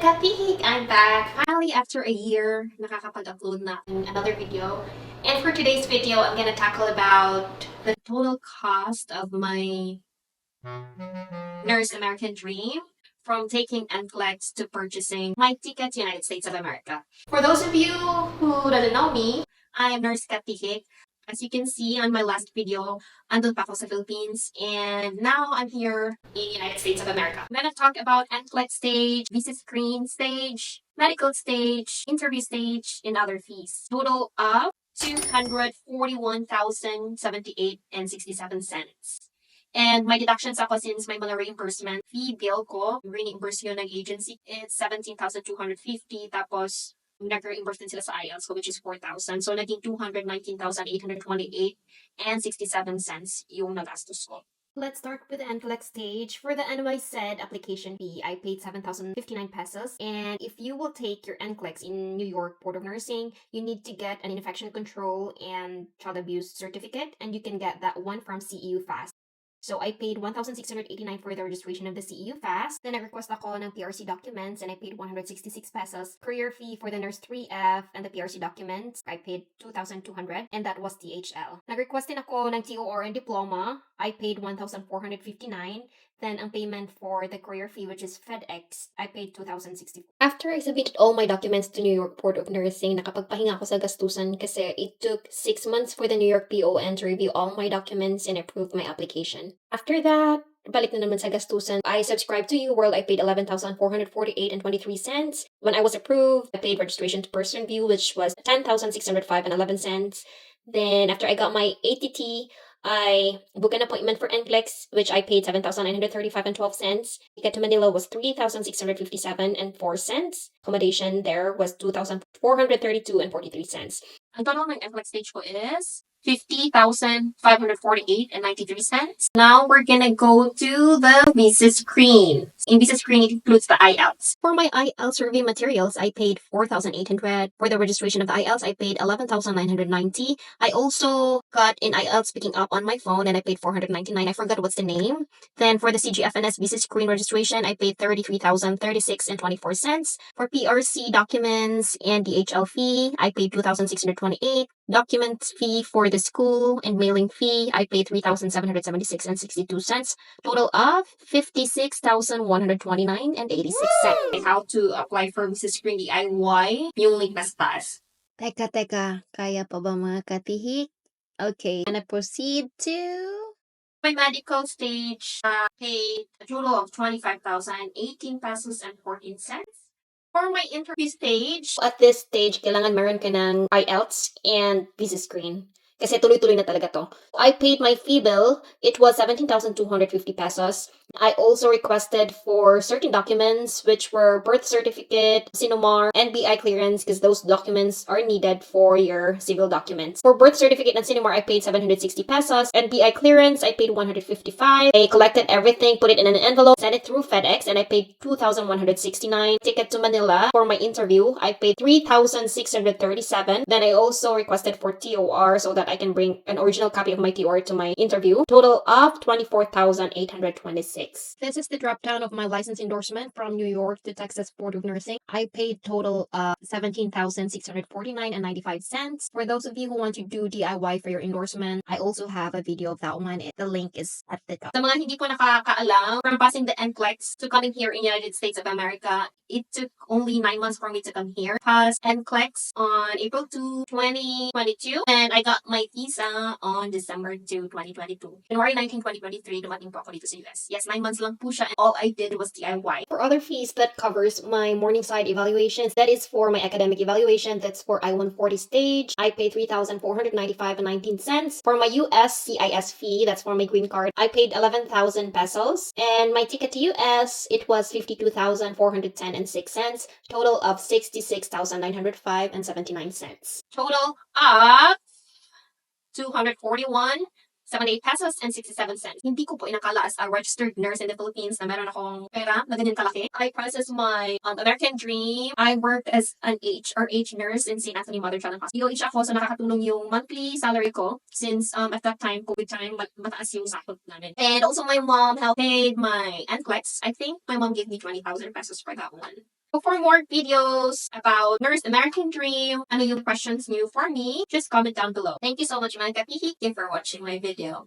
KATHihik! I'm back. Finally, after a year, nakakapag-upload na ng another video. And for today's video, I'm gonna tackle about the total cost of my Nurse American Dream from taking NCLEX to purchasing my ticket to United States of America. For those of you who doesn't know me, I'm Nurse KATHihik. As you can see on my last video, andun pa ako sa Philippines, and now I'm here in the United States of America. I'm gonna talk about NCLEX stage, visa screen stage, medical stage, interview stage, and other fees. Total of $241,078 and 67 cents. And my deductions ako since may mga reimbursement fee bill ko, reimburse yun ng agency, it's 17,250, tapos nag-reimburse din sila sa IELTS ko, which is 4,000. So, naging 219,828 and 67 cents yung nagastos ko. Let's start with the NCLEX stage. For the NYSED application fee, I paid 7,059 pesos. And if you will take your NCLEX in New York Board of Nursing, you need to get an infection control and child abuse certificate. And you can get that one from CEU Fast. So, I paid 1,689 for the registration of the CEU Fast. Then, nag-request ako ng PRC documents and I paid 166 pesos. Courier fee for the Nurse 3F and the PRC documents, I paid 2,200 and that was DHL. Nag-request din ako ng TORN diploma. I paid 1,459. Then, ang payment for the courier fee, which is FedEx, I paid 2,064. After I submitted all my documents to New York Board of Nursing, nakapagpahinga ako sa gastusan kasi it took 6 months for the New York PON to review all my documents and approve my application. After that, balik na naman sa gastusan. I subscribed to UWorld. I paid 11,448 and 23 cents. When I was approved, I paid registration to Person View, which was 10,605 and 11 cents. Then, after I got my ATT, I booked an appointment for NCLEX, which I paid 7,935 and 12 cents. Ticket to Manila was 3,657 and 4 cents. Accommodation there was 2,432 and 43 cents. Ang total ng NCLEX stage ko is 50,548 and 93 cents. Now we're gonna go to the visa screen. In visa screen, it includes the IELTS. For my IELTS survey materials, I paid 4,800. For the registration of the IELTS, I paid 11,990. I also got an IELTS picking up on my phone and I paid 499. I forgot what's the name. Then for the CGFNS visa screen registration, I paid 33,036 and 24 cents. For PRC documents and DHL fee, I paid 2,628. Documents fee for the school and mailing fee, I paid 3,776 and 62 cents. Total of 56,129 and 86 cents. How to apply for visa screen DIY, yung link na sa taas. Teka, kaya pa ba mga katihik? Okay, gonna proceed to... My medical stage, paid a total of 25,018 pesos and 14 cents. For my interview stage, At this stage, kailangan meron ka ng IELTS and visa screen. Kasi tuloy-tuloy na talaga to. I paid my fee bill. It was 17,250 pesos. I also requested for certain documents, which were birth certificate, Sinumar, NBI clearance, because those documents are needed for your civil documents. For birth certificate and Sinumar, I paid 760 pesos. NBI clearance, I paid 155. I collected everything, put it in an envelope, sent it through FedEx, and I paid 2,169. Ticket to Manila for my interview, I paid 3,637. Then I also requested for TOR so that I can bring an original copy of my TOR to my interview. Total of 24,826. This is the drop down of my license endorsement from New York to Texas Board of Nursing. I paid total of 17,649 and 95 cents. For those of you who want to do DIY for your endorsement, I also have a video of that one. The link is at the top. Sa mga hindi ko nakakaalam, from passing the NCLEX to coming here in the United States of America, it took only 9 months for me to come here. Passed NCLEX on April 2, 2022, and I got my visa on December 2, 2022. January 19, 2023, dumating po ako dito sa US. Yes, 9 months lang po siya, and all I did was DIY. For other fees, that covers my Morningside evaluations. That is for my academic evaluation. That's for I-140 stage. I paid 3,495 and 19 cents. For my USCIS fee, that's for my green card, I paid 11,000 pesos. And my ticket to US, it was 52,410 and 6 cents. Total of 66,905 and 79 cents. Total of 241.78 pesos and 67 cents. Hindi ko po inakala as a registered nurse in the Philippines na meron akong pera na ganyan kalaki. I processed my American Dream. I worked as an HRH nurse in St. Anthony Mother Child and Hospital. DOH ako, so nakakatulong yung monthly salary ko since at that time, COVID time, mataas yung sahod namin. And also my mom helped paid my NCLEX. I think my mom gave me 20,000 pesos for that one. So for more videos about Nurse American Dream, ano yung questions niyo for me, just comment down below. Thank you so much mga katihik for watching my video.